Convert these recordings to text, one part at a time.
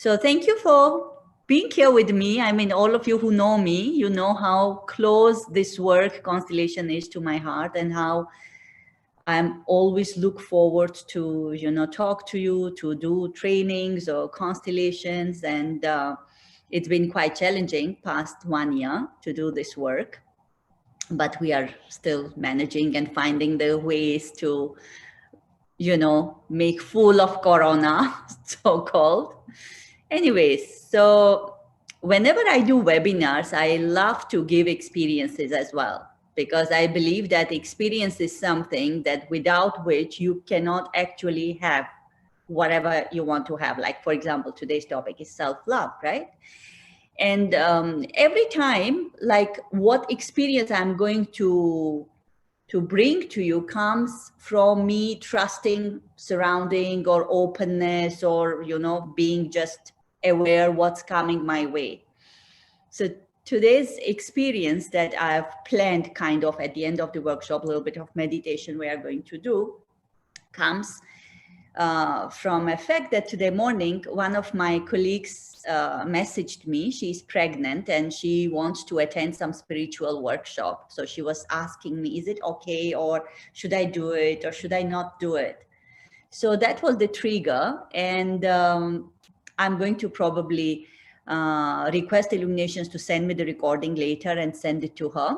So thank you for being here with me. I mean, all of you who know me, you know how close this work, Constellation, is to my heart, and how I'm always look forward to, talk to you, to do trainings or constellations. And it's been quite challenging past 1 year to do this work, but we are still managing and finding the ways to, make full of Corona, so-called. Anyways, so whenever I do webinars, I love to give experiences as well, because I believe that experience is something that without which you cannot actually have whatever you want to have. Like, for example, today's topic is self-love, right? And every time, like, what experience I'm going to bring to you comes from me trusting surrounding or openness, or being just aware what's coming my way. So today's experience that I've planned kind of at the end of the workshop, a little bit of meditation we are going to do, comes from a fact that today morning, one of my colleagues messaged me. She's pregnant and she wants to attend some spiritual workshop. So she was asking me, is it okay, or should I do it, or should I not do it? So that was the trigger. And I'm going to probably request Illuminations to send me the recording later and send it to her.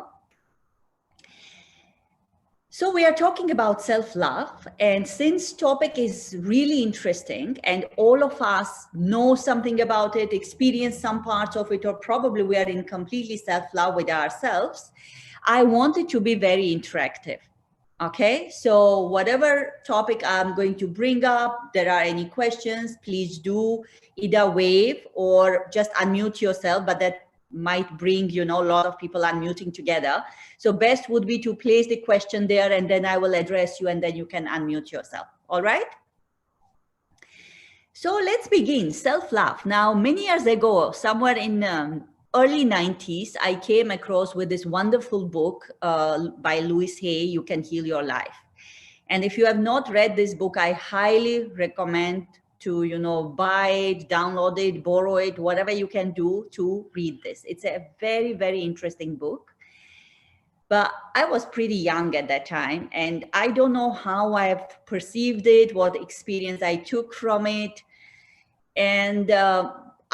So we are talking about self-love, and since topic is really interesting and all of us know something about it, experience some parts of it, or probably we are in completely self-love with ourselves, I want it to be very interactive. Okay, so whatever topic I'm going to bring up, there are any questions, please do either wave or just unmute yourself, but that might bring, a lot of people unmuting together. So best would be to place the question there, and then I will address you, and then you can unmute yourself. All right? So let's begin. Self-love. Now, many years ago, somewhere in early 90s, I came across with this wonderful book by Louise Hay, You Can Heal Your Life. And if you have not read this book, I highly recommend to, buy it, download it, borrow it, whatever you can do to read this. It's a very, very interesting book. But I was pretty young at that time, and I don't know how I've perceived it, what experience I took from it. And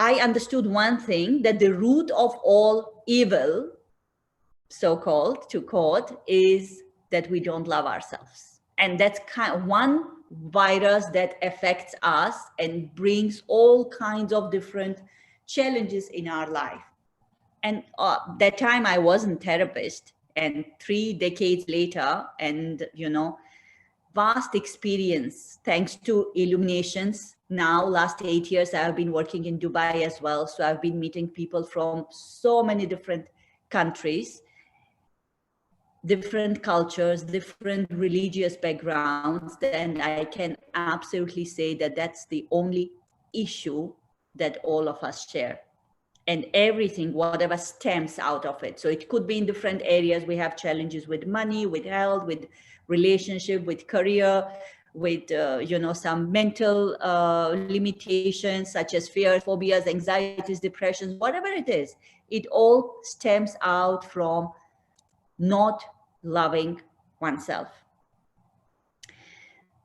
I understood one thing, that the root of all evil, so-called, to quote, is that we don't love ourselves. And that's kind of one virus that affects us and brings all kinds of different challenges in our life. And that time I wasn't a therapist, and 3 decades later, and vast experience thanks to Illuminations. Now, last 8 years, I've been working in Dubai as well. So I've been meeting people from so many different countries, different cultures, different religious backgrounds. And I can absolutely say that that's the only issue that all of us share. And everything, whatever stems out of it. So it could be in different areas. We have challenges with money, with health, with relationship, with career, with, some mental limitations such as fears, phobias, anxieties, depressions, whatever it is. It all stems out from not loving oneself.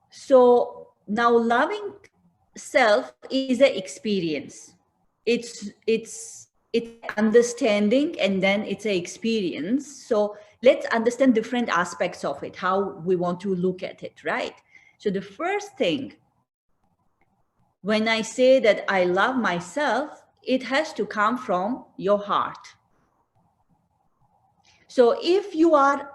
So now loving self is an experience. It's understanding, and then it's an experience. So let's understand different aspects of it, how we want to look at it, right? So the first thing, when I say that I love myself, it has to come from your heart. So if you are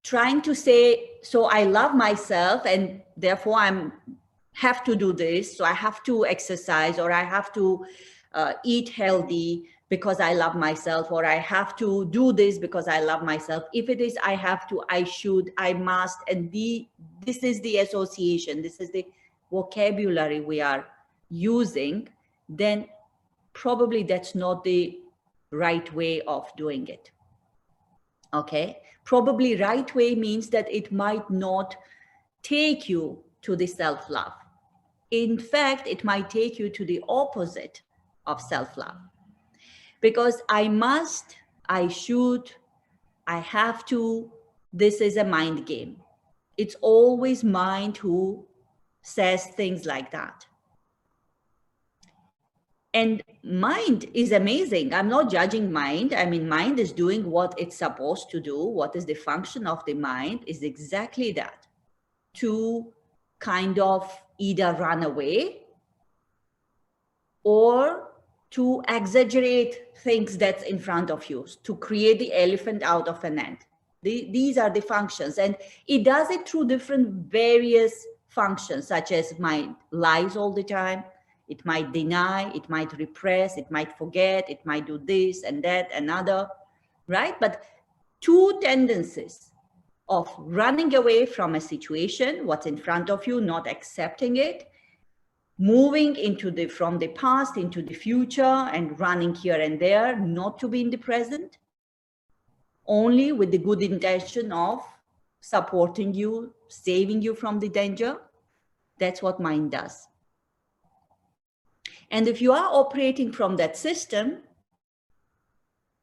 trying to say, so I love myself and therefore I'm have to do this, so I have to exercise, or I have to eat healthy because I love myself, or I have to do this because I love myself. If it is I have to, I should, I must, and this is the association, this is the vocabulary we are using, then probably that's not the right way of doing it. Okay, probably right way means that it might not take you to the self-love. In fact, it might take you to the opposite of self-love. Because I must, I should, I have to, this is a mind game. It's always mind who says things like that. And mind is amazing. I'm not judging mind. I mean, mind is doing what it's supposed to do. What is the function of the mind is exactly that, to kind of either run away or to exaggerate things that's in front of you, to create the elephant out of an ant. These are the functions, and it does it through different various functions, such as mind lies all the time. It might deny, it might repress, it might forget, it might do this and that, another, right? But two tendencies of running away from a situation, what's in front of you, not accepting it, moving into from the past into the future and running here and there, not to be in the present, only with the good intention of supporting you, saving you from the danger. That's what mind does. And if you are operating from that system,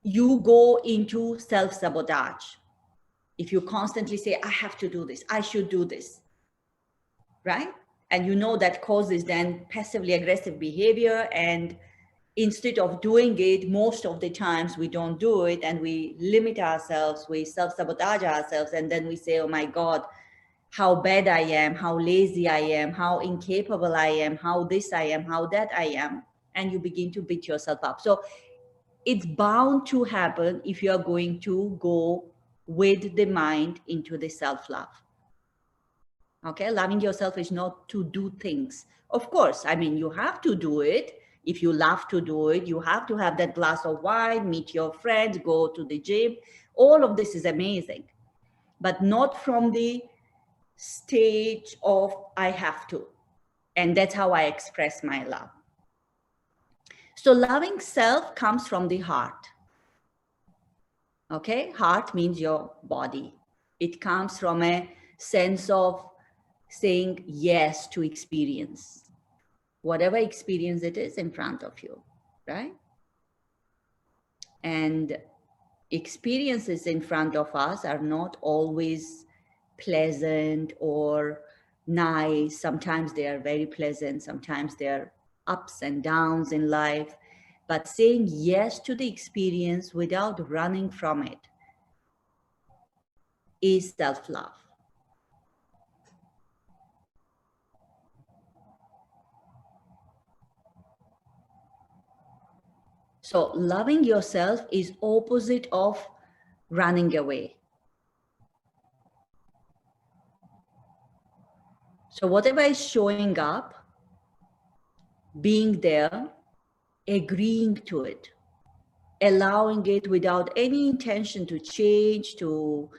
you go into self-sabotage. If you constantly say, I have to do this, I should do this, right? And you know that causes then passively aggressive behavior. And instead of doing it, most of the times we don't do it and we limit ourselves, we self-sabotage ourselves. And then we say, oh my God, how bad I am, how lazy I am, how incapable I am, how this I am, how that I am. And you begin to beat yourself up. So it's bound to happen if you're going to go with the mind into the self-love. Okay, loving yourself is not to do things. Of course, I mean, you have to do it. If you love to do it, you have to have that glass of wine, meet your friends, go to the gym. All of this is amazing, but not from the stage of I have to. And that's how I express my love. So loving self comes from the heart. Okay, heart means your body. It comes from a sense of saying yes to experience, whatever experience it is in front of you, right? And experiences in front of us are not always pleasant or nice. Sometimes they are very pleasant, sometimes they are ups and downs in life. But saying yes to the experience without running from it is self-love. So loving yourself is opposite of running away. So whatever is showing up, being there, agreeing to it, allowing it without any intention to change, to,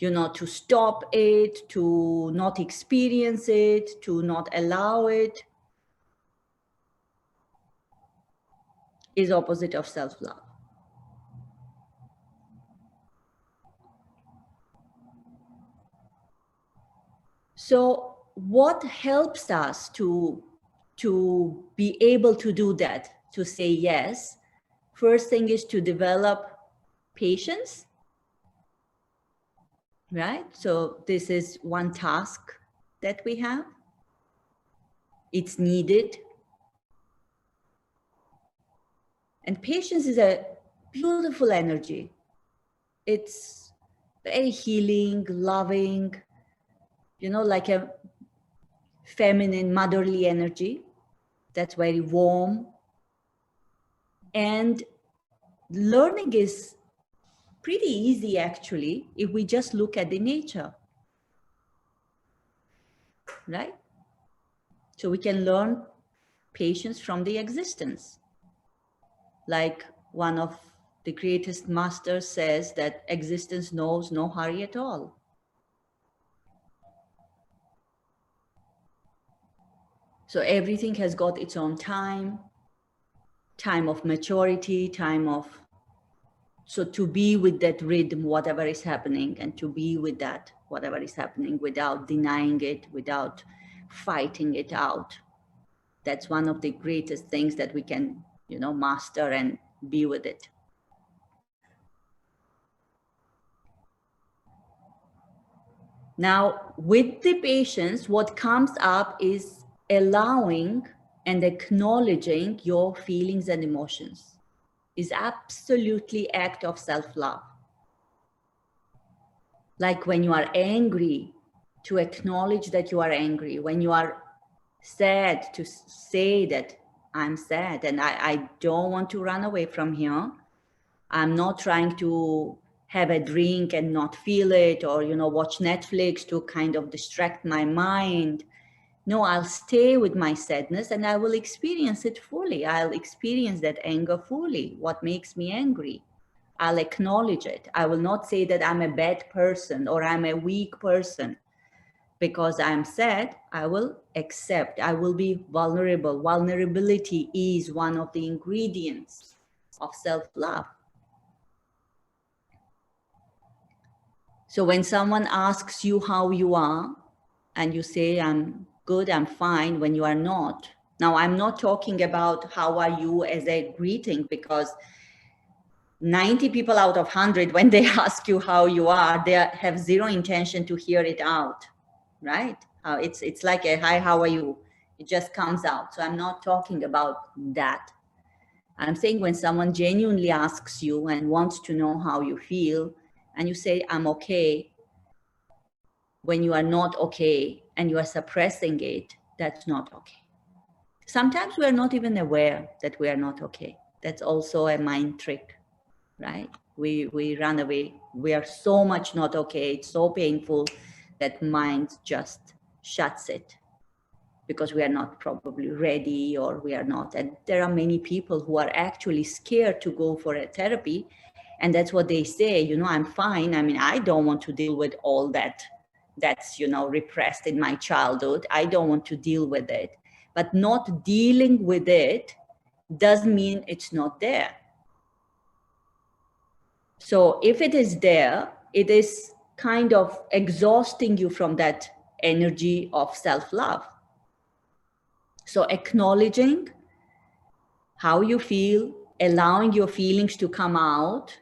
to stop it, to not experience it, to not allow it, is opposite of self-love. So what helps us to be able to do that, to say yes? First thing is to develop patience, right? So this is one task that we have. It's needed. And patience is a beautiful energy. It's very healing, loving, like a feminine, motherly energy that's very warm. And learning is pretty easy, actually, if we just look at the nature, right? So we can learn patience from the existence. Like one of the greatest masters says that existence knows no hurry at all. So everything has got its own time of maturity, so to be with that rhythm, whatever is happening, and to be with that, whatever is happening, without denying it, without fighting it out. That's one of the greatest things that we can, master and be with it. Now, with the patients, what comes up is allowing and acknowledging your feelings and emotions is absolutely act of self-love. Like when you are angry, to acknowledge that you are angry. When you are sad, to say that I'm sad and I don't want to run away from here. I'm not trying to have a drink and not feel it, or, watch Netflix to kind of distract my mind. No, I'll stay with my sadness and I will experience it fully. I'll experience that anger fully. What makes me angry? I'll acknowledge it. I will not say that I'm a bad person or I'm a weak person. Because I'm sad, I will accept. I will be vulnerable. Vulnerability is one of the ingredients of self-love. So when someone asks you how you are, and you say, I'm good, I'm fine, when you are not. Now, I'm not talking about how are you as a greeting, because 90 people out of 100, when they ask you how you are, they have zero intention to hear it out, right? It's like a hi, how are you? It just comes out. So I'm not talking about that. I'm saying when someone genuinely asks you and wants to know how you feel, and you say, I'm okay, when you are not okay and you are suppressing it, that's not okay. Sometimes we are not even aware that we are not okay. That's also a mind trick, right? We run away. We are so much not okay. It's so painful that mind just shuts it because we are not probably ready, or we are not. And there are many people who are actually scared to go for a therapy. And that's what they say, I'm fine. I mean, I don't want to deal with all that's repressed in my childhood. I don't want to deal with it. But not dealing with it doesn't mean it's not there. So if it is there, it is kind of exhausting you from that energy of self-love. So acknowledging how you feel, allowing your feelings to come out,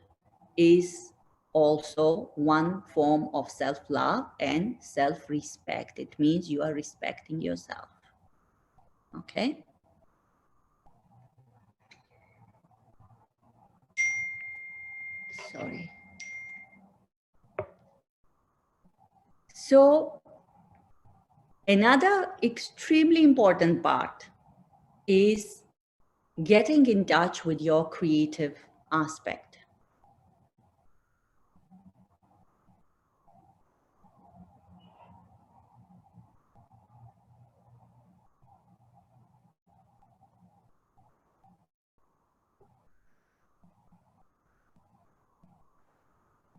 is also one form of self-love and self-respect. It means you are respecting yourself. Okay? Sorry. So another extremely important part is getting in touch with your creative aspect.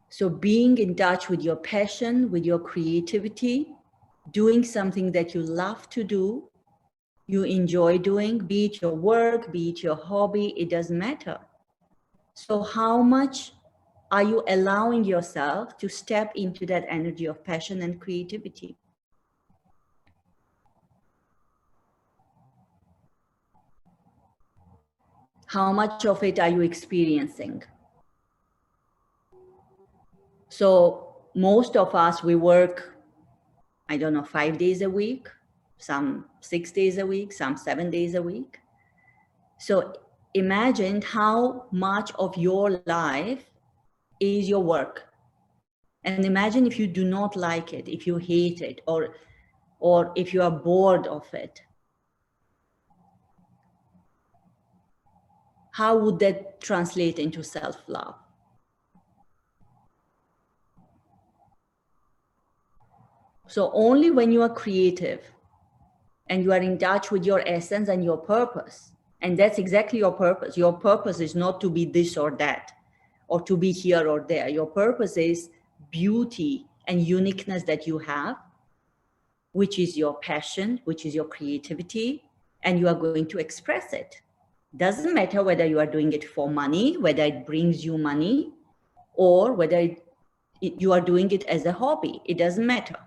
So being in touch with your passion, with your creativity, doing something that you love to do, you enjoy doing, be it your work, be it your hobby, it doesn't matter. So how much are you allowing yourself to step into that energy of passion and creativity? How much of it are you experiencing? So most of us, we work, 5 days a week, some 6 days a week, some 7 days a week. So imagine how much of your life is your work. And imagine if you do not like it, if you hate it, or if you are bored of it. How would that translate into self-love? So only when you are creative and you are in touch with your essence and your purpose, and that's exactly your purpose. Your purpose is not to be this or that, or to be here or there. Your purpose is beauty and uniqueness that you have, which is your passion, which is your creativity, and you are going to express it. Doesn't matter whether you are doing it for money, whether it brings you money, or whether you are doing it as a hobby. It doesn't matter.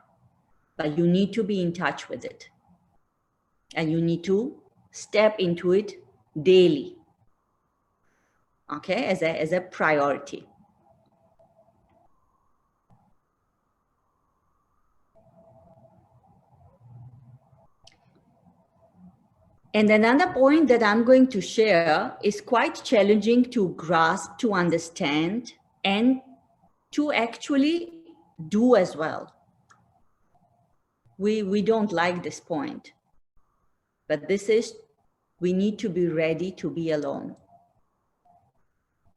But you need to be in touch with it. And you need to step into it daily, okay, as a priority. And another point that I'm going to share is quite challenging to grasp, to understand, and to actually do as well. We don't like this point, but this is, we need to be ready to be alone.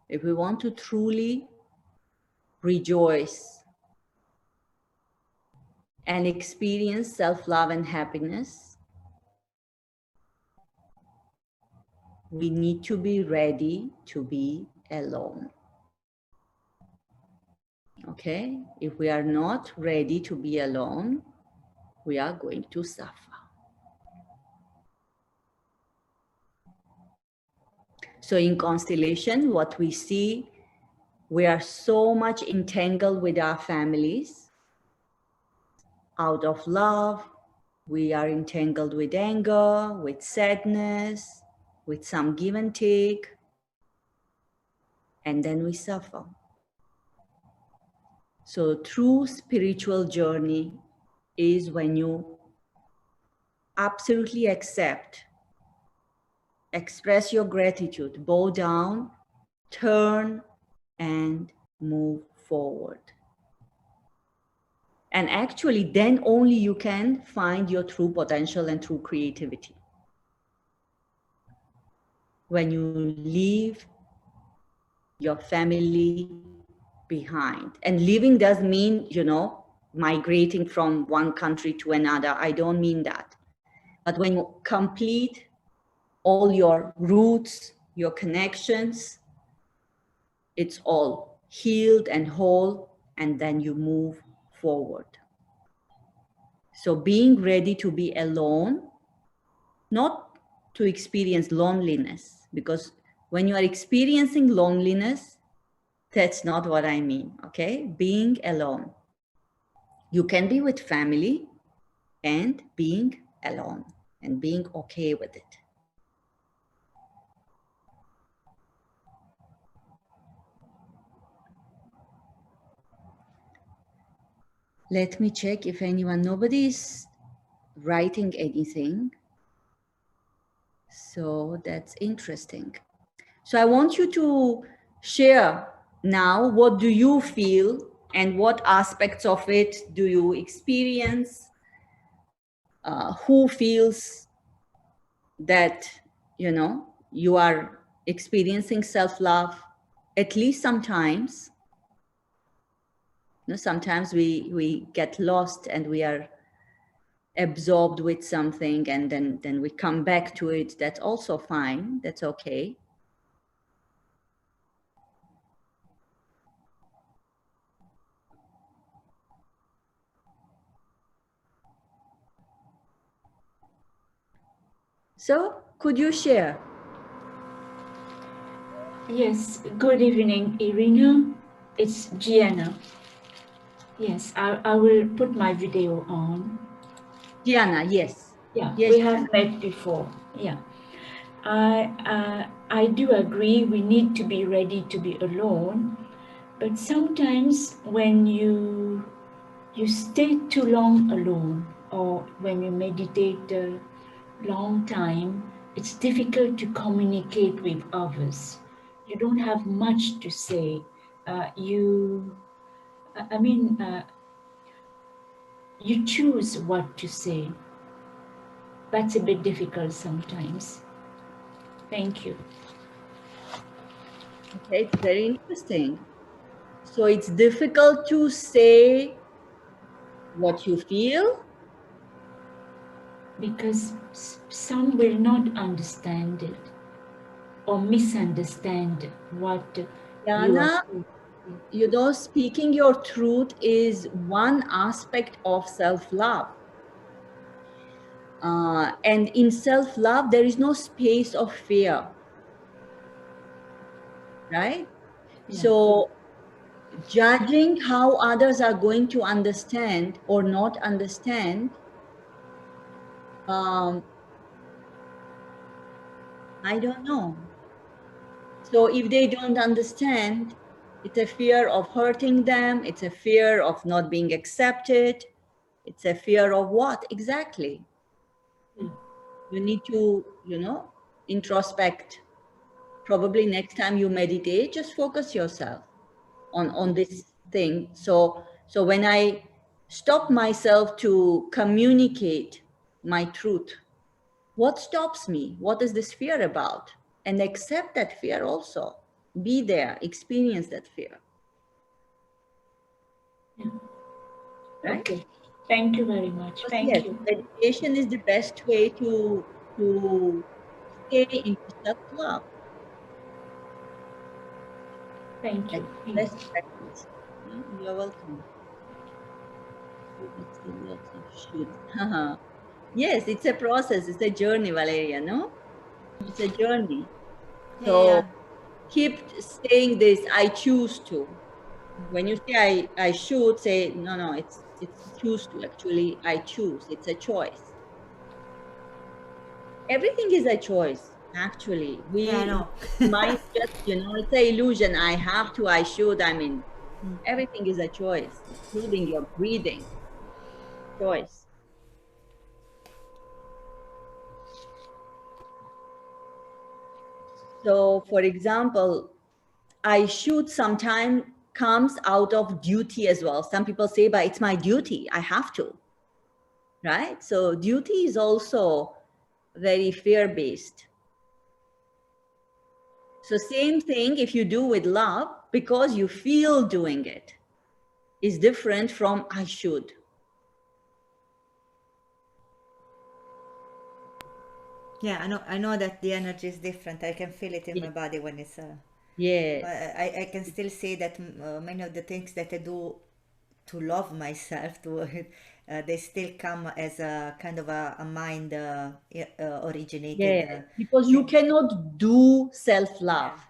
If we want to truly rejoice and experience self-love and happiness, we need to be ready to be alone. Okay? If we are not ready to be alone, we are going to suffer. So in constellation, what we see, we are so much entangled with our families. Out of love, we are entangled with anger, with sadness, with some give and take, and then we suffer. So true spiritual journey is when you absolutely accept, express your gratitude, bow down, turn, and move forward. And actually, then only you can find your true potential and true creativity. When you leave your family behind. And leaving does mean, you know, migrating from one country to another. I don't mean that. But when you complete all your roots, your connections, it's all healed and whole, and then you move forward. So being ready to be alone, not to experience loneliness, because when you are experiencing loneliness, that's not what I mean, okay? Being alone. You can be with family and being alone and being okay with it. Let me check if anyone, nobody is writing anything. So that's interesting. So I want you to share now, what do you feel and what aspects of it do you experience? Who feels that, you know, you are experiencing self-love, at least sometimes? You know, sometimes we get lost and we are absorbed with something, and then we come back to it. That's also fine. That's okay. So could you share? Yes, good evening, Irina. It's Gianna. Yes, I will put my video on. Gianna, yes. Yeah, Yes. we have met before. Yeah. I do agree we need to be ready to be alone, but sometimes when you stay too long alone, or when you meditate a long time, it's difficult to communicate with others. You don't have much to say. I mean, you choose what to say. That's a bit difficult sometimes. Thank you. Okay, it's very interesting. So it's difficult to say what you feel? Because some will not understand it or misunderstand what you are Gianna, saying. you know, speaking your truth is one aspect of self-love. And in self-love, there is no space of fear, right? Yeah. So judging how others are going to understand or not understand, um, I don't know. So if they don't understand, it's a fear of hurting them. It's a fear of not being accepted. It's a fear of what exactly? You need to, introspect. Probably next time you meditate, just focus yourself on this thing. So when I stop myself to communicate my truth, what stops me? What is this fear about? And accept that fear also. Be there, experience that fear. Right? Okay. Thank you very much. Because yes, Thank you. meditation is the best way to stay into self-love. Thank That's you. the best practice. Yeah, you're welcome. Let's see, lots of shoots. Yes, it's a process. It's a journey, Valeria, no? It's a journey. Yeah, So yeah. keep saying this, I choose to. When you say I should, say, no, it's choose to. Actually, I choose. It's a choice. Everything is a choice, actually. Yeah, I know. Mind just, it's an illusion. I have to, I should. I mean, everything is a choice, including your breathing. Choice. So, for example, I should sometimes comes out of duty as well. Some people say, but it's my duty. I have to. Right? So duty is also very fear-based. So same thing if you do with love, because you feel doing it, is different from I should. Yeah, I know that the energy is different. I can feel it in my body when it's Yes. I can still say that many of the things that I do to love myself to they still come as a kind of a mind originated Yes. Because you thing. cannot do self-love. Yeah.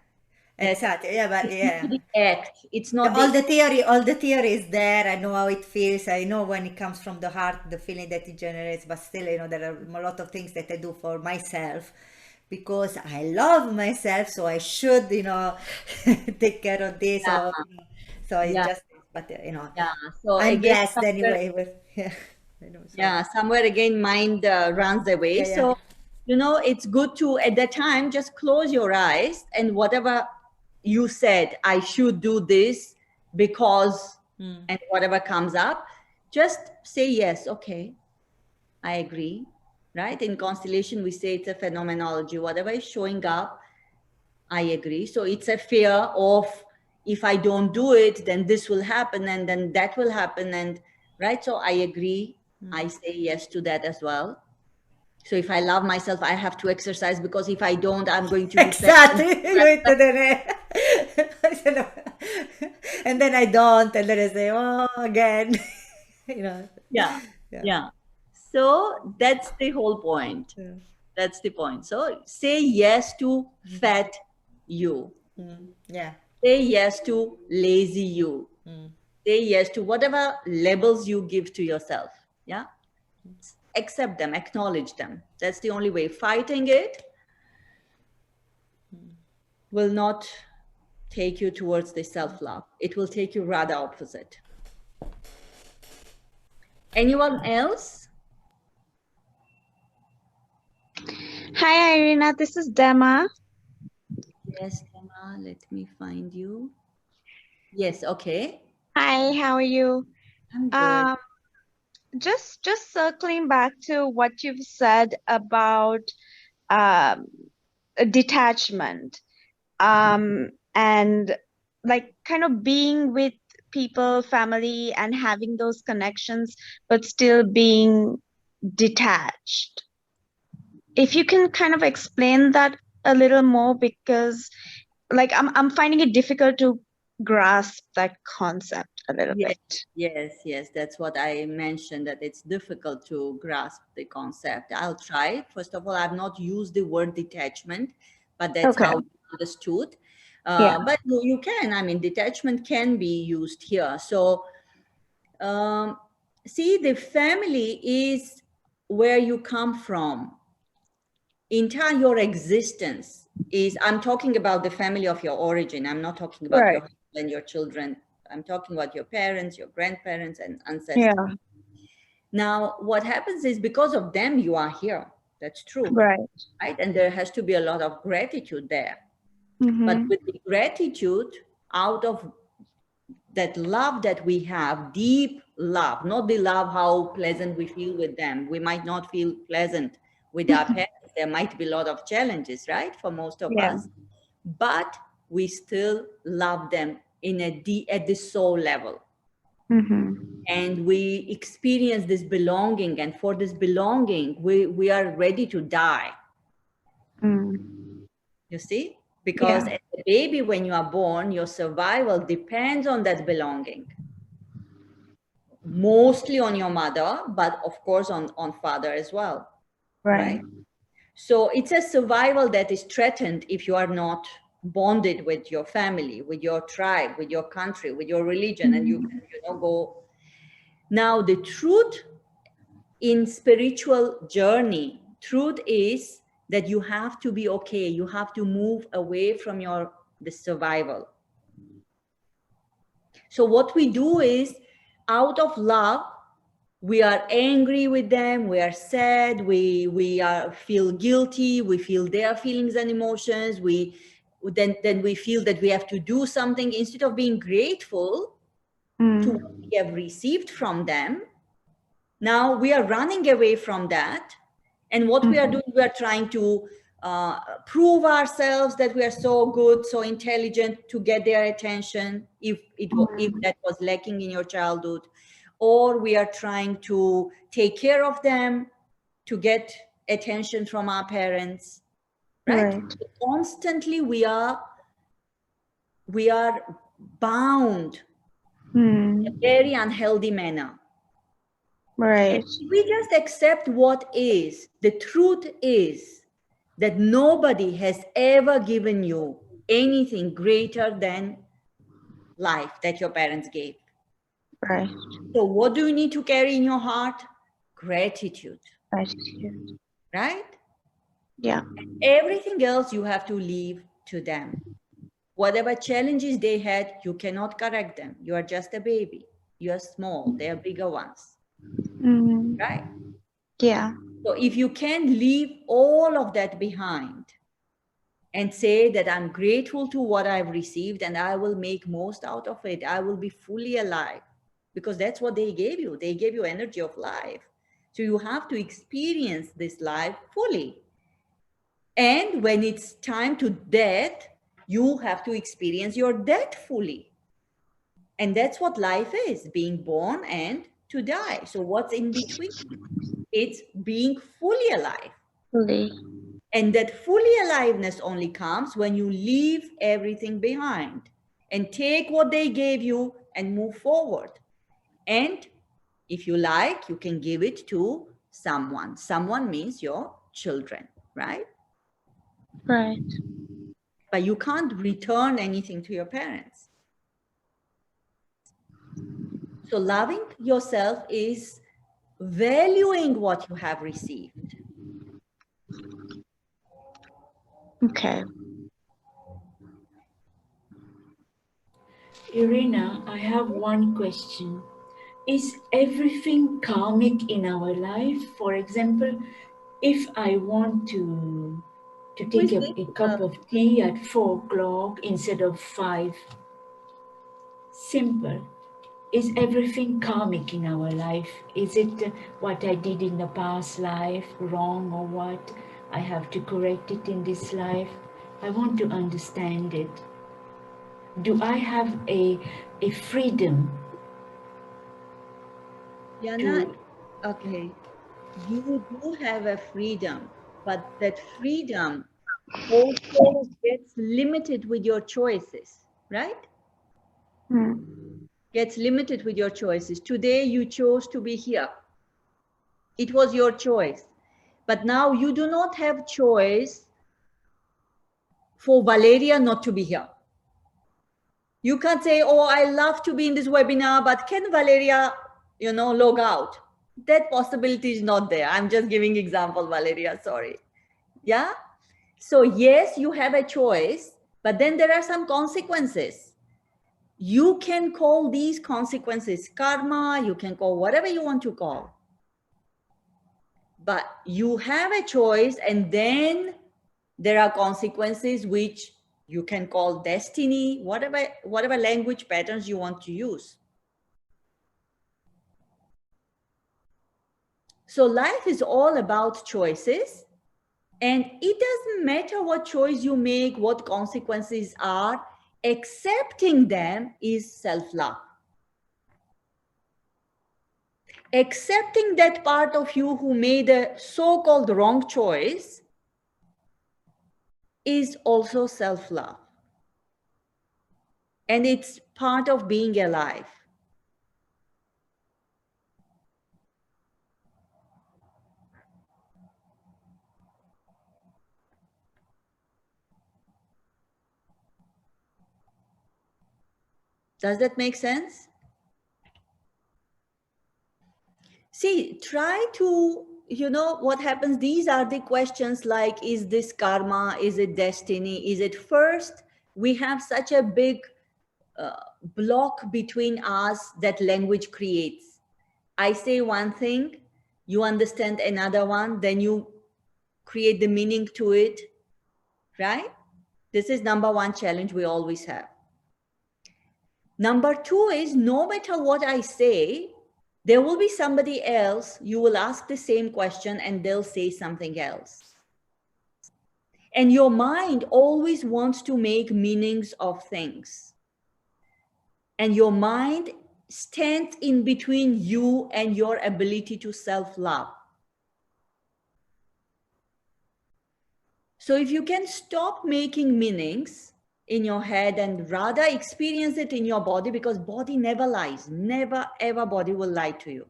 That's Exactly. Yeah, but it's yeah. not the act. It's Yeah, not the all the theory is there. I know how it feels. I know when it comes from the heart, the feeling that it generates. But still, there are a lot of things that I do for myself because I love myself. So I should, take care of this. yeah, Or, so it's yeah, just, but yeah. So I'm again, blessed anyway. With yeah, I know. So yeah, somewhere again, mind runs away. yeah, yeah, So, it's good to, at that time, just close your eyes and whatever you said, I should do this because, and whatever comes up, just say yes, okay, I agree. Right? In constellation, we say it's a phenomenology. Whatever is showing up, I agree. So it's a fear of if I don't do it, then this will happen and then that will happen. And right. So I agree. I say yes to that as well. So if I love myself, I have to exercise because if I don't, I'm going to be fat. exactly. Going to the and then I don't, and then I say, oh, again, you know. Yeah. Yeah. Yeah. So that's the whole point. Yeah. That's the point. So say yes to fat you. Yeah. Say yes to lazy you. Say yes to whatever labels you give to yourself. Yeah. Accept them, acknowledge them. That's the only way. Fighting it will not take you towards the self-love. It will take you rather opposite. Anyone else? Hi, Irina. This is Dema. Yes, Emma, let me find you. Yes, okay. Hi, how are you? I'm good. Um, just circling back to what you've said about um, detachment, and like kind of being with people, family, and having those connections, but still being detached. If you can kind of explain that a little more, because like I'm finding it difficult to grasp that concept a little Yes, bit. yes. That's what I mentioned, that it's difficult to grasp the concept. I'll try. First of all, I've not used the word detachment, but that's Okay. how it's understood. Yeah. But you can, I mean, detachment can be used here. So, um, see, the family is where you come from. entire your existence is, I'm talking about the family of your origin. I'm not talking about your husband, your children. I'm talking about your parents, your grandparents, and ancestors. Yeah. Now, what happens is because of them, you are here. That's true. Right. Right? And there has to be a lot of gratitude there. Mm-hmm. But with the gratitude, out of that love that we have, deep love, not the love how pleasant we feel with them. We might not feel pleasant with our parents. There might be a lot of challenges, right, for most of Yeah. us. But we still love them at the soul level. Mm-hmm. And we experience this belonging. And for this belonging, we are ready to die. Mm. You see? Because Yeah. as a baby, when you are born, your survival depends on that belonging. Mostly on your mother, but of course on father as well. Right? So it's a survival that is threatened if you are not bonded with your family, with your tribe, with your country, with your religion, and you go. Now, the truth in spiritual journey, truth is that you have to be okay. You have to move away from the survival. So what we do is, out of love, we are angry with them, we are sad, we feel guilty, we feel their feelings and emotions, then we feel that we have to do something instead of being grateful to what we have received from them. Now we are running away from that, and what we are doing, we are trying to prove ourselves that we are so good, so intelligent, to get their attention if that was lacking in your childhood, or we are trying to take care of them to get attention from our parents, right? So constantly we are bound in a very unhealthy manner. Right. And if we just accept what is, the truth is that nobody has ever given you anything greater than life that your parents gave. Right. So what do you need to carry in your heart? Gratitude. Gratitude. Right? Yeah. Everything else you have to leave to them. Whatever challenges they had, you cannot correct them. You are just a baby. You are small. They are bigger ones. Right? Yeah. So if you can leave all of that behind and say that I'm grateful to what I've received and I will make most out of it, I will be fully alive, because that's what they gave you. They gave you energy of life. So you have to experience this life fully. And when it's time to death, you have to experience your death fully. And that's what life is, being born and to die. So what's in between? It's being fully alive. Fully. And that fully aliveness only comes when you leave everything behind and take what they gave you and move forward. And if you like, you can give it to someone. Someone means your children, right? Right. But you can't return anything to your parents. So loving yourself is valuing what you have received. Okay. Irina, I have one question. Is everything karmic in our life? For example, if I want to take a cup of tea at 4 o'clock instead of 5, simple. Is everything karmic in our life? Is it what I did in the past life wrong, or what I have to correct it in this life? I want to understand it. Do I have a freedom? Yana, okay, you do have a freedom, but that freedom also gets limited with your choices, right? Gets limited with your choices. Today you chose to be here. It was your choice. But now you do not have choice for Valeria not to be here. You can't say, oh, I love to be in this webinar, but can Valeria, log out? That possibility is not there. I'm just giving example, Valeria, sorry. Yeah. So yes, you have a choice, but then there are some consequences. You can call these consequences karma, you can call whatever you want to call. But you have a choice, and then there are consequences which you can call destiny, whatever language patterns you want to use. So life is all about choices, and it doesn't matter what choice you make, what consequences are, accepting them is self-love. Accepting that part of you who made a so-called wrong choice is also self-love. And it's part of being alive. Does that make sense? See, try to, what happens? These are the questions like, is this karma? Is it destiny? Is it first? We have such a big block between us that language creates. I say one thing, you understand another one, then you create the meaning to it, right? This is number one challenge we always have. Number two is, no matter what I say, there will be somebody else, you will ask the same question and they'll say something else. And your mind always wants to make meanings of things. And your mind stands in between you and your ability to self-love. So if you can stop making meanings in your head and rather experience it in your body, because body never lies, never ever body will lie to you.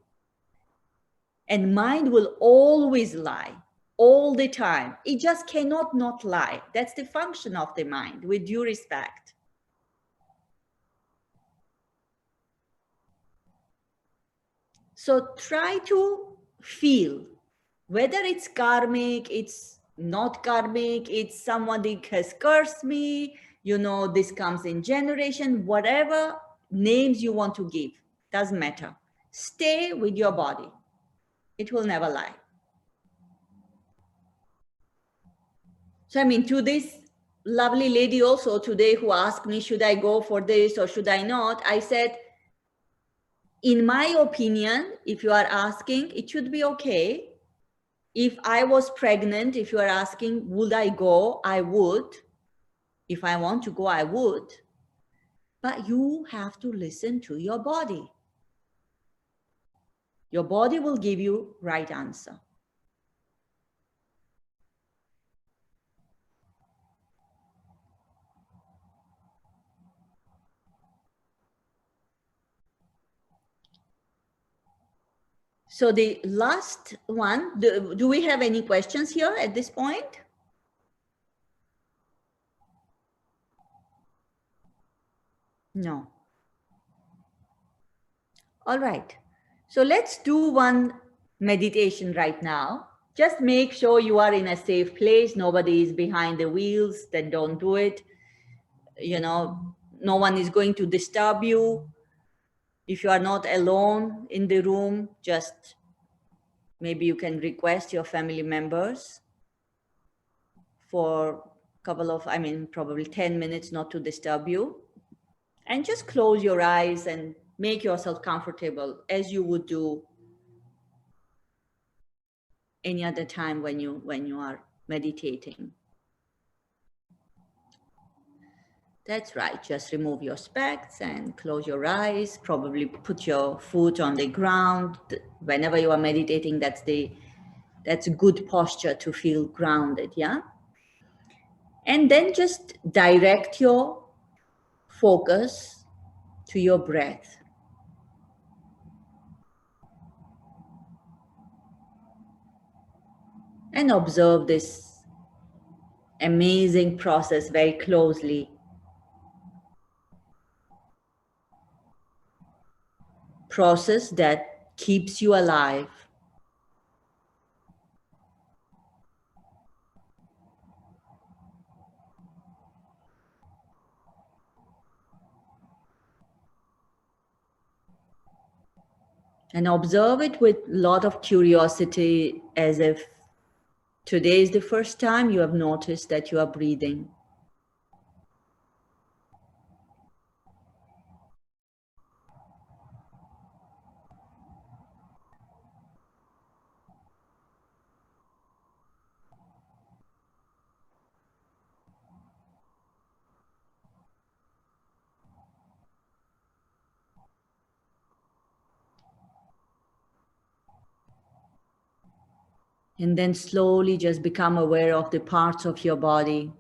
And mind will always lie all the time. It just cannot not lie. That's the function of the mind, with due respect. So try to feel whether it's karmic, it's not karmic, it's somebody has cursed me, this comes in generation, whatever names you want to give, doesn't matter. Stay with your body. It will never lie. So, to this lovely lady also today who asked me, should I go for this or should I not? I said, in my opinion, if you are asking, it should be okay. If I was pregnant, if you are asking, would I go? I would. If I want to go, I would. But you have to listen to your body. Your body will give you right answer. So the last one, do we have any questions here at this point? No. All right. So let's do one meditation right now. Just make sure you are in a safe place. Nobody is behind the wheels. Then don't do it. No one is going to disturb you. If you are not alone in the room, just maybe you can request your family members for a couple of, probably 10 minutes not to disturb you. And just close your eyes and make yourself comfortable as you would do any other time when you are meditating. That's right. Just remove your specs and close your eyes. Probably put your foot on the ground. Whenever you are meditating, that's good posture to feel grounded, yeah? And then just direct your focus to your breath. And observe this amazing process very closely. Process that keeps you alive. And observe it with a lot of curiosity, as if today is the first time you have noticed that you are breathing. And then slowly just become aware of the parts of your body.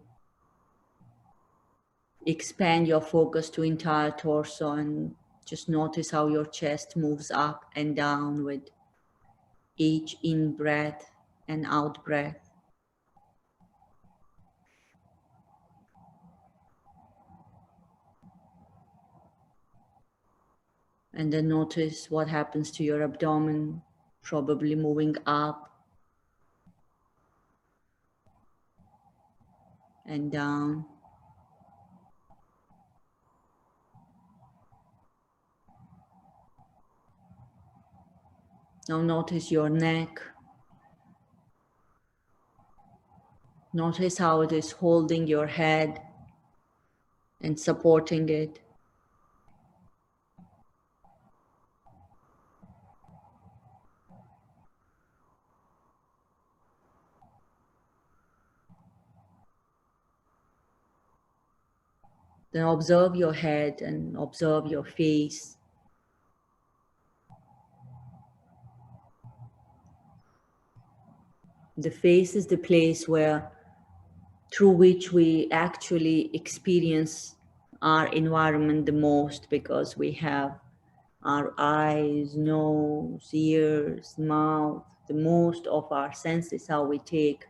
Expand your focus to entire torso and just notice how your chest moves up and down with each in breath and out breath. And then notice what happens to your abdomen, probably moving up and down. Now notice your neck. Notice how it is holding your head and supporting it. Then observe your head and observe your face. The face is the place through which we actually experience our environment the most, because we have our eyes, nose, ears, mouth, the most of our senses, how we take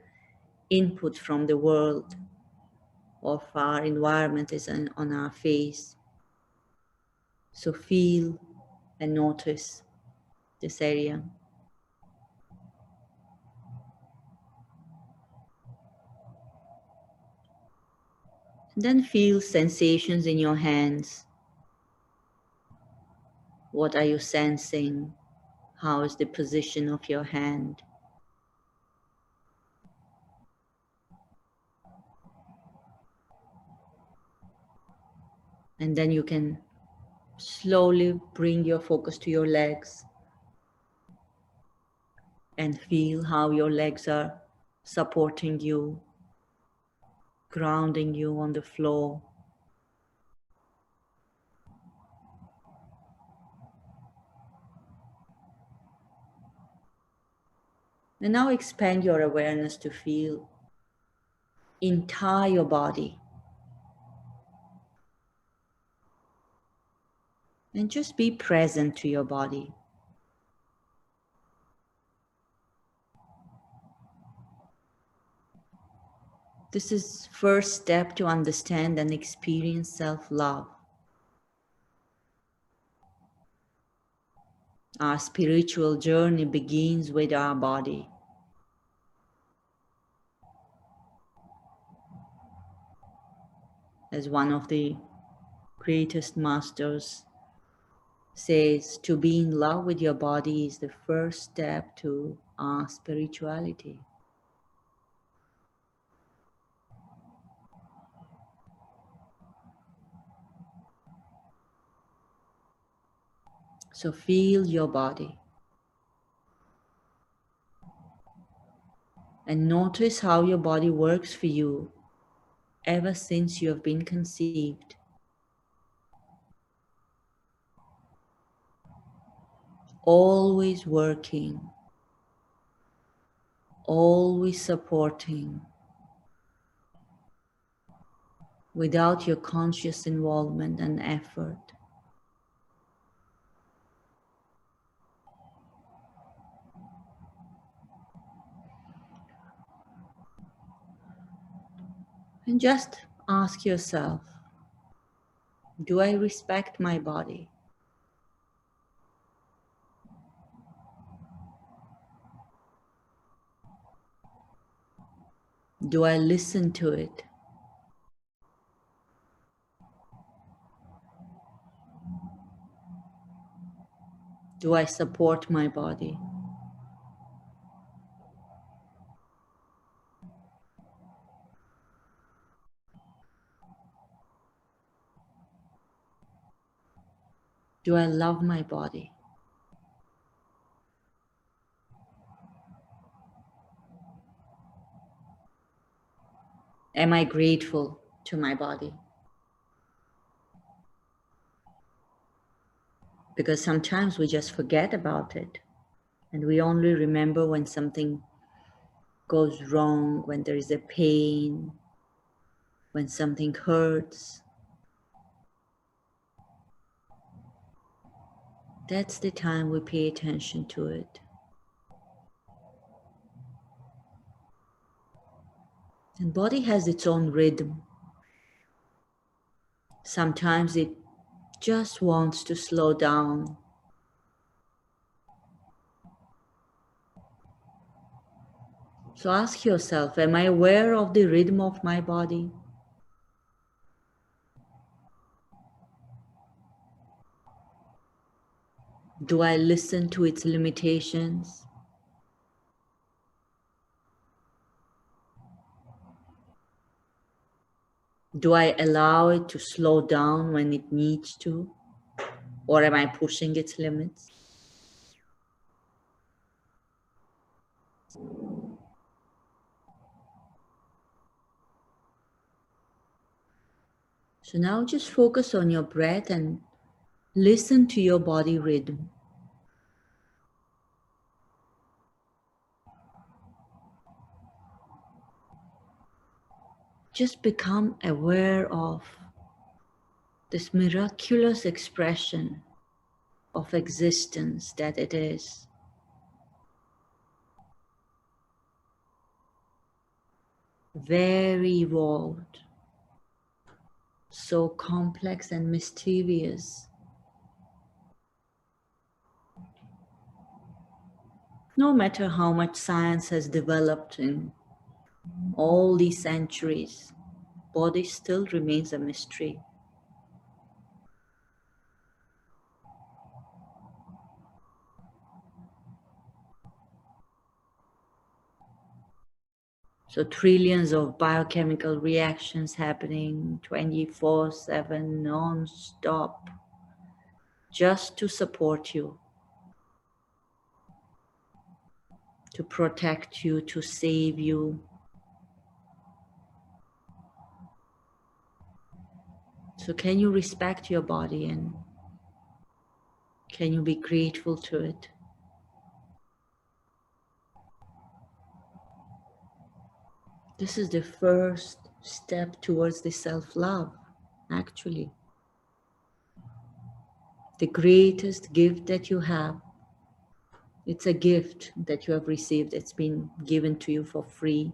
input from the world of our environment is on our face. So feel and notice this area. And then feel sensations in your hands. What are you sensing? How is the position of your hand? And then you can slowly bring your focus to your legs and feel how your legs are supporting you, grounding you on the floor. And now expand your awareness to feel entire body. And just be present to your body. This is first step to understand and experience self-love. Our spiritual journey begins with our body. As one of the greatest masters says, to be in love with your body is the first step to our spirituality. So feel your body and notice how your body works for you ever since you have been conceived. Always working, always supporting, without your conscious involvement and effort. And just ask yourself, do I respect my body? Do I listen to it? Do I support my body? Do I love my body? Am I grateful to my body? Because sometimes we just forget about it and we only remember when something goes wrong, when there is a pain, when something hurts. That's the time we pay attention to it. And body has its own rhythm. Sometimes it just wants to slow down. So ask yourself, am I aware of the rhythm of my body? Do I listen to its limitations? Do I allow it to slow down when it needs to? Or am I pushing its limits? So now just focus on your breath and listen to your body rhythm. Just become aware of this miraculous expression of existence that it is. Very evolved, so complex and mysterious. No matter how much science has developed in all these centuries, body still remains a mystery. So trillions of biochemical reactions happening 24/7 non-stop just to support you, to protect you, to save you. So can you respect your body and can you be grateful to it? This is the first step towards the self-love, actually. The greatest gift that you have. It's a gift that you have received. It's been given to you for free.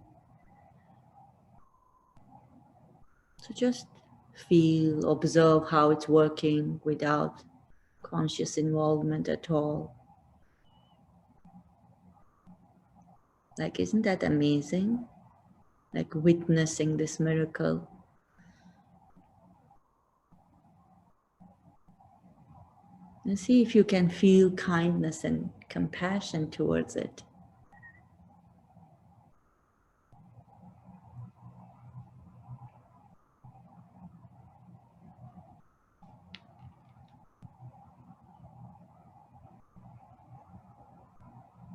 So just feel, observe how it's working without conscious involvement at all. Like, isn't that amazing? Like witnessing this miracle. And see if you can feel kindness and compassion towards it.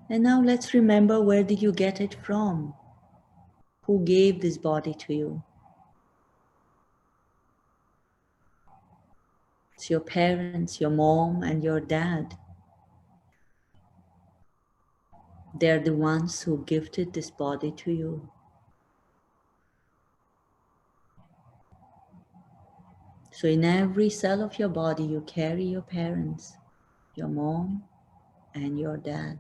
And now let's remember, where did you get it from? Who gave this body to you? It's your parents, your mom and your dad. They're the ones who gifted this body to you. So in every cell of your body, you carry your parents, your mom and your dad.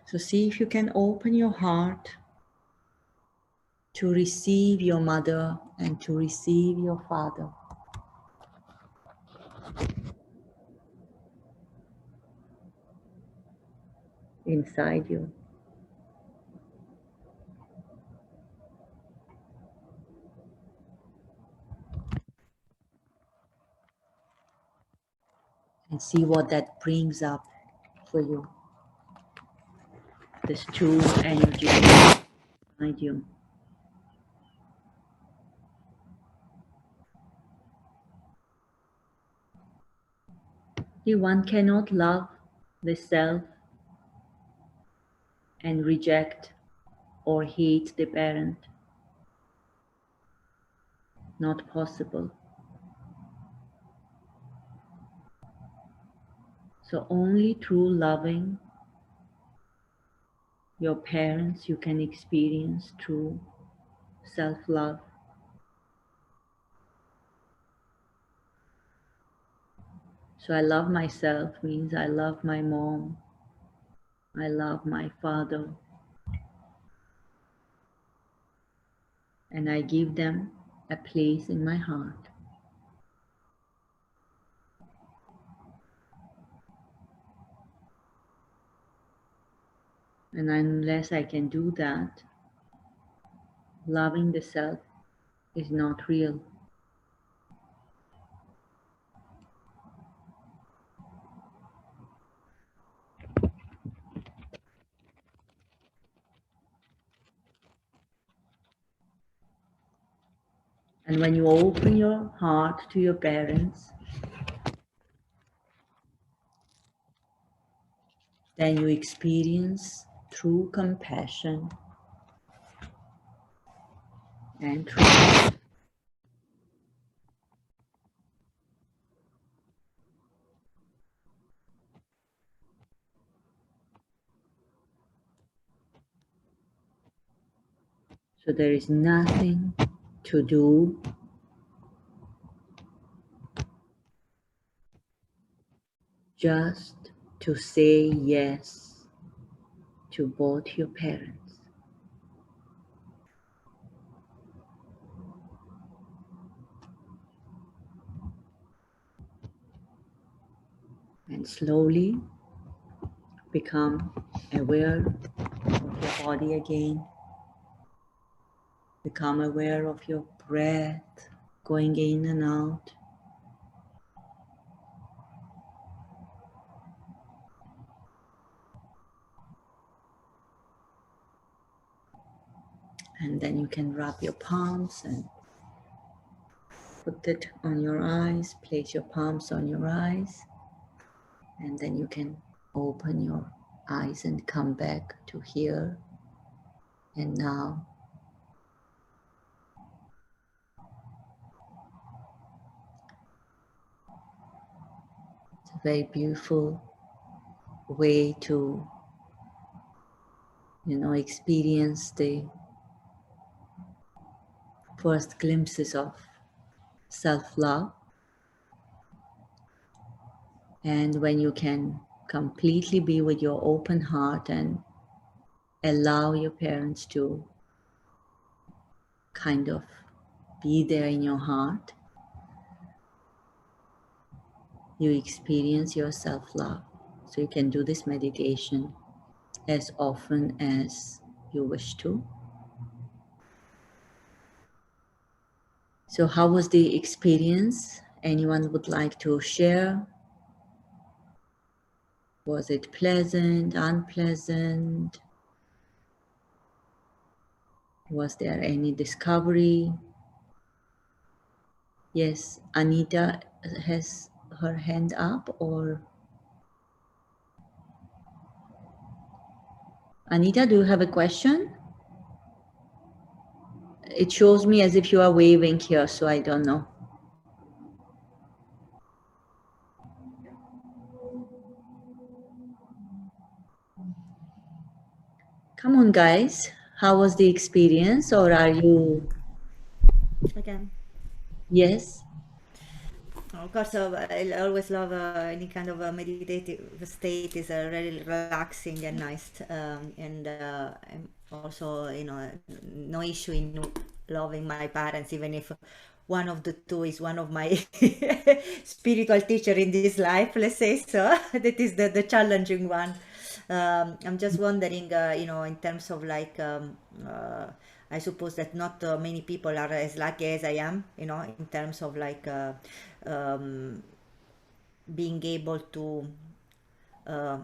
So see if you can open your heart to receive your mother and to receive your father. Inside you. and see what that brings up for you. This true energy behind you. One cannot love the self and reject or hate the parent. Not possible. So only through loving your parents you can experience true self-love. So I love myself means I love my mom, I love my father, and I give them a place in my heart. And unless I can do that, loving the self is not real. And when you open your heart to your parents, then you experience true compassion and true. So there is nothing to do just to say yes to both your parents. And slowly become aware of your body again. Become aware of your breath going in and out. And then you can rub your palms and put it on your eyes. Place your palms on your eyes. And then you can open your eyes and come back to here and now. It's a very beautiful way to, experience the first glimpses of self-love. And when you can completely be with your open heart and allow your parents to kind of be there in your heart, you experience your self-love. So you can do this meditation as often as you wish to. So how was the experience? Anyone would like to share? Was it pleasant, unpleasant? Was there any discovery? Yes, Anita has her hand up, or Anita, do you have a question? It shows me as if you are waving here, so I don't know. Come on, guys. How was the experience, or are you? Again. Yes. Of course, I always love any kind of a meditative state is really relaxing and nice. And I'm also, no issue in loving my parents, even if one of the two is one of my spiritual teacher in this life, let's say so. That is the challenging one. I'm just wondering, in terms of like, I suppose that not many people are as lucky as I am, in terms of like, being able to uh,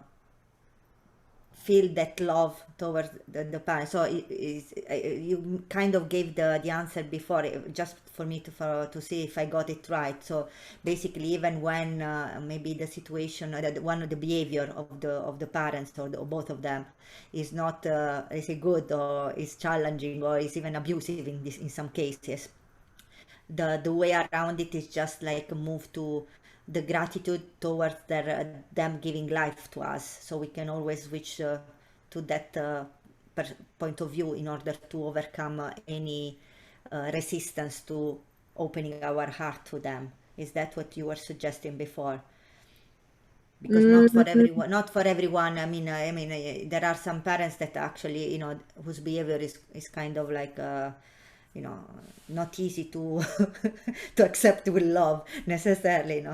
feel that love towards the parents. So you kind of gave the answer before, just for me to see if I got it right. So basically, even when maybe the situation, one of the behavior of the parents or both of them is not is it good or is challenging or is even abusive in some cases, the way around it is just like a move to the gratitude towards them giving life to us, so we can always switch to that point of view in order to overcome any resistance to opening our heart to them. Is that what you were suggesting before? Because Mm, not for everyone. There are some parents that actually, whose behavior is kind of like not easy to to accept with love necessarily,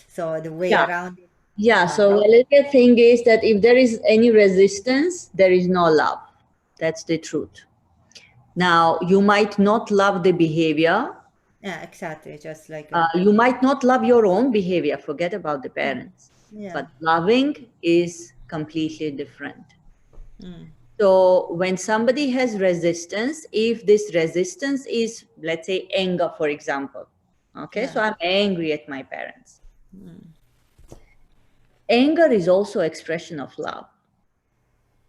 so the way yeah. around it, Yeah. yeah, So how. the thing is that if there is any resistance, there is no love. That's the truth. Now, you might not love the behavior. Yeah, exactly, just like You might not love your own behavior. Forget about the parents. yeah. But loving is completely different. Mm, So when somebody has resistance, if this resistance is, let's say, anger, for example, okay, yeah. so I'm angry at my parents. Anger is also expression of love.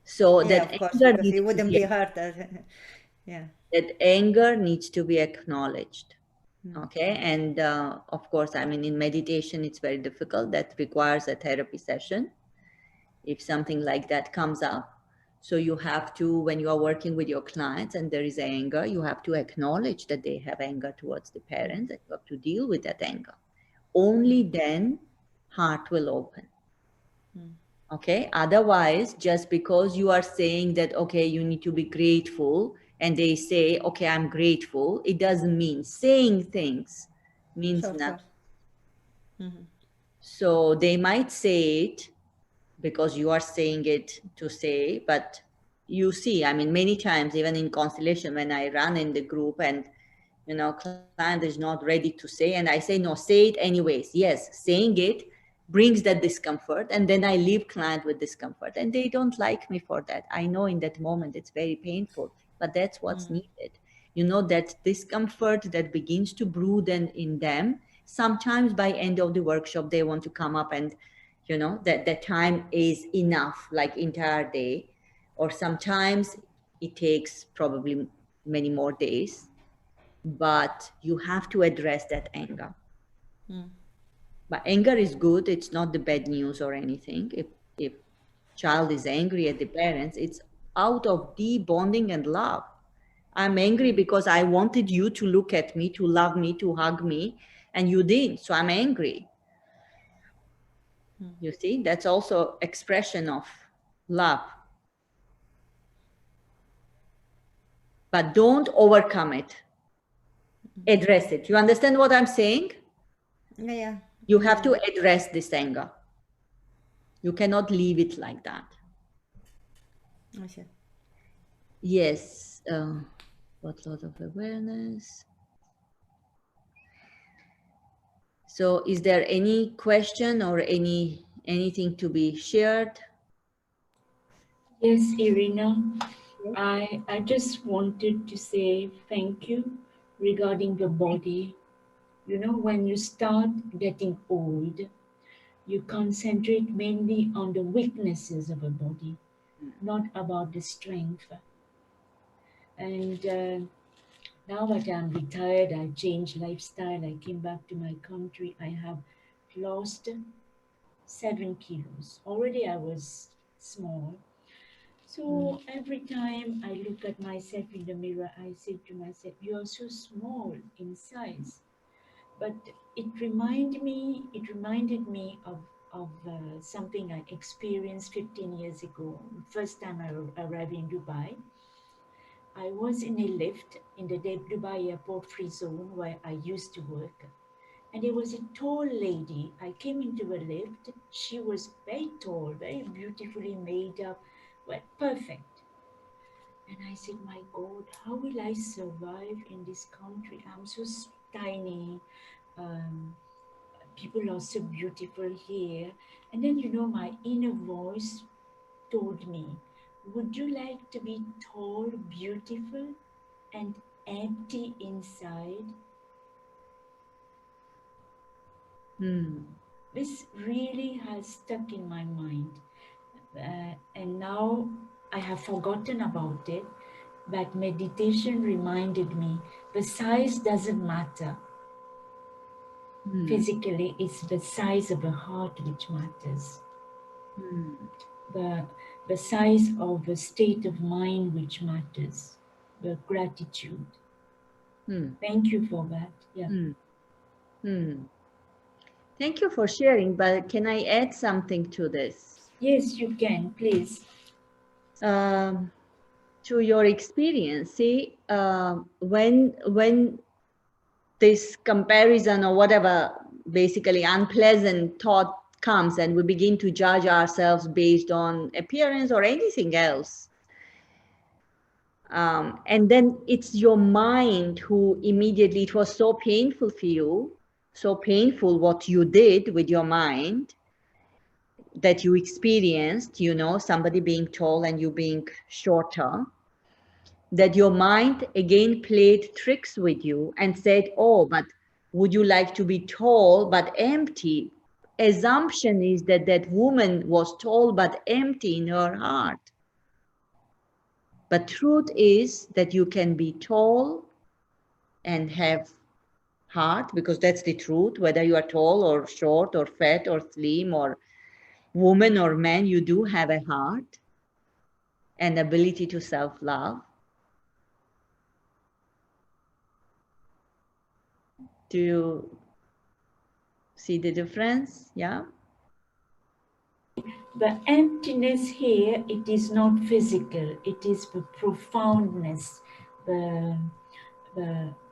So Yeah, that of course, anger because needs it to wouldn't be be hurt yeah. that anger needs to be acknowledged. Okay, and of course, I mean, in meditation, it's very difficult. That requires a therapy session if something like that comes up. So you have to, when you are working with your clients and there is anger, you have to acknowledge that they have anger towards the parents and you have to deal with that anger. Only then heart will open. Okay, otherwise, just because you are saying that, okay, you need to be grateful, and they say, okay, I'm grateful, it doesn't mean saying things means Sure, sure. nothing. So they might say it because you are saying it to say, but you see, I mean, many times, even in Constellation, when I run in the group and, client is not ready to say, and I say, no, say it anyways. Yes, saying it brings that discomfort, and then I leave client with discomfort, and they don't like me for that. I know in that moment it's very painful, but that's what's needed. That discomfort that begins to brood in them. Sometimes by end of the workshop, they want to come up and that time is enough, like entire day, or sometimes it takes probably many more days, but you have to address that anger. But anger is good, it's not the bad news or anything. If child is angry at the parents, it's out of deep bonding and love. I'm angry because I wanted you to look at me, to love me, to hug me, and you didn't, so I'm angry. You see, that's also expression of love. But don't overcome it. Address it. You understand what I'm saying? Yeah, yeah. You have Yeah, to address this anger. You cannot leave it like that. I see. Yes. What lot of awareness. So is there any question or anything to be shared? Yes, Irina. Yes. I just wanted to say thank you regarding the body. When you start getting old, you concentrate mainly on the weaknesses of a body, not about the strength. And now that I'm retired, I changed lifestyle. I came back to my country. I have lost 7 kilos. Already I was small. So every time I look at myself in the mirror, I say to myself, "You are so small in size." But it reminded me of something I experienced 15 years ago. First time I arrived in Dubai, I was in a lift in the Dubai airport free zone where I used to work. And there was a tall lady. I came into a lift. She was very tall, very beautifully made up, well, perfect. And I said, "My God, how will I survive in this country? I'm so tiny. Um, people are so beautiful here. And then, my inner voice told me, would you like to be tall, beautiful, and empty inside? This really has stuck in my mind. And now I have forgotten about it, but meditation reminded me the size doesn't matter. Physically, it's the size of the heart which matters. The size of the state of mind which matters, the gratitude. Thank you for that. Yeah. Thank you for sharing, but can I add something to this? Yes, you can, please. To your experience, see, when this comparison or whatever, basically unpleasant thought comes and we begin to judge ourselves based on appearance or anything else, and then it's your mind who immediately, it was so painful for you, so painful what you did with your mind, that you experienced, somebody being tall and you being shorter, that your mind again played tricks with you and said, oh, but would you like to be tall but empty? Assumption is that that woman was tall but empty in her heart. But truth is that you can be tall and have heart, because that's the truth. Whether you are tall or short or fat or slim or woman or man, you do have a heart and ability to self-love. Do you see the difference? Yeah. The emptiness here, it is not physical, it is the profoundness,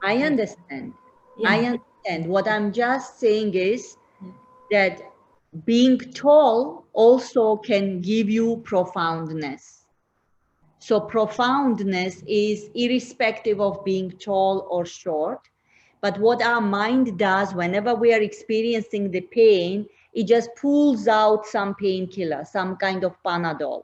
I understand. Yeah. I understand. What I'm just saying is that being tall also can give you profoundness. So profoundness is irrespective of being tall or short. But what our mind does whenever we are experiencing the pain, it just pulls out some painkiller, some kind of Panadol.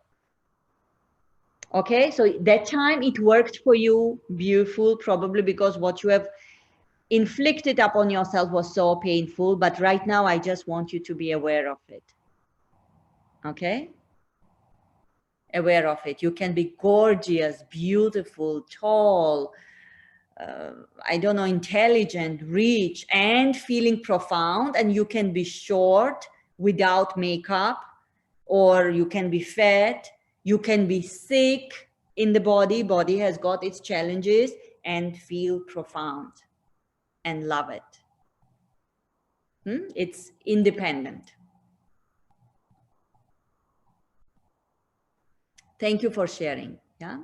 Okay, so that time it worked for you, beautiful, probably because what you have inflicted upon yourself was so painful, but right now I just want you to be aware of it. Okay? Aware of it. You can be gorgeous, beautiful, tall, I don't know, intelligent, rich, and feeling profound, and you can be short without makeup, or you can be fat, you can be sick in the body has got its challenges, and feel profound and love it. It's independent. Thank you for sharing. Yeah.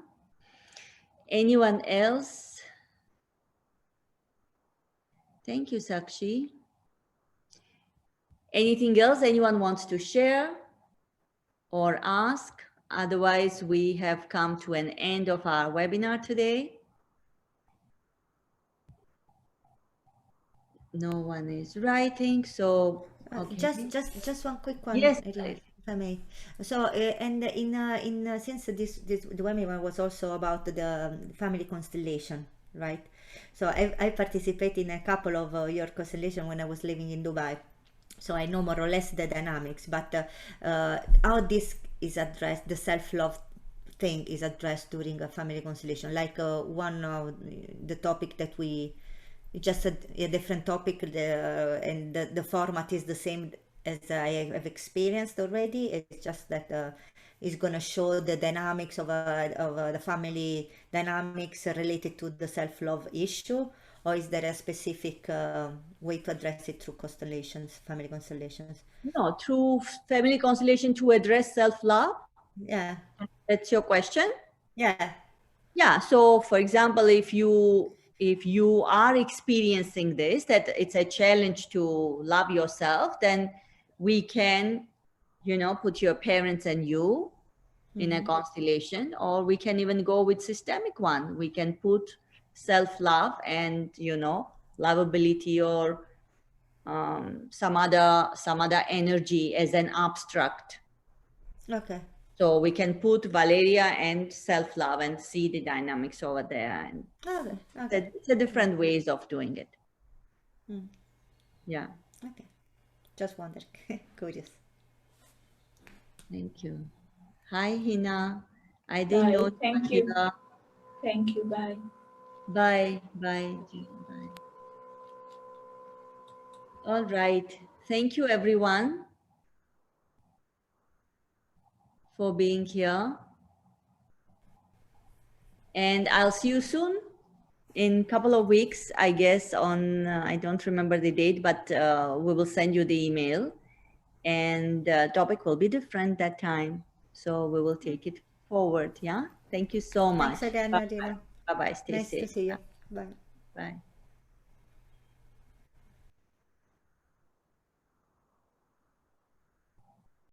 Anyone else? Thank you, Sakshi. Anything else anyone wants to share or ask? Otherwise, we have come to an end of our webinar today. No one is writing, so okay. Just one quick one. Yes, If I may. So, and since the webinar was also about the family constellation, right? So I participate in a couple of your constellation when I was living in Dubai. So I know more or less the dynamics, but how this is addressed, the self-love thing is addressed during a family constellation. Like one of the topic that we just a different topic, and the format is the same as I have experienced already. It's just that it's going to show the dynamics of the family dynamics related to the self-love issue, or is there a specific way to address it through constellations, family constellations? No, through family constellation to address self-love. Yeah. That's your question? Yeah. Yeah. So for example, if you are experiencing this, that it's a challenge to love yourself, then we can, put your parents and you in a constellation, or we can even go with systemic one. We can put self-love and, lovability or some other energy as an abstract. Okay. So we can put Valeria and self-love and see the dynamics over there. And Okay. Okay. it's a different ways of doing it. Mm. Yeah. Okay. Just wondering. Curious. Thank you. Hi, Hina. I Bye. didn't know you Thank were you. here. Thank you. Bye. Bye. Bye. Bye. All right. Thank you, everyone, for being here. And I'll see you soon in a couple of weeks, I guess, on, I don't remember the date, but we will send you the email. And the topic will be different that time. So we will take it forward. Yeah. Thank you so much. Thanks again, Bye-bye. Nadina. Bye-bye. Stay Nice to safe. see you. Bye. Bye.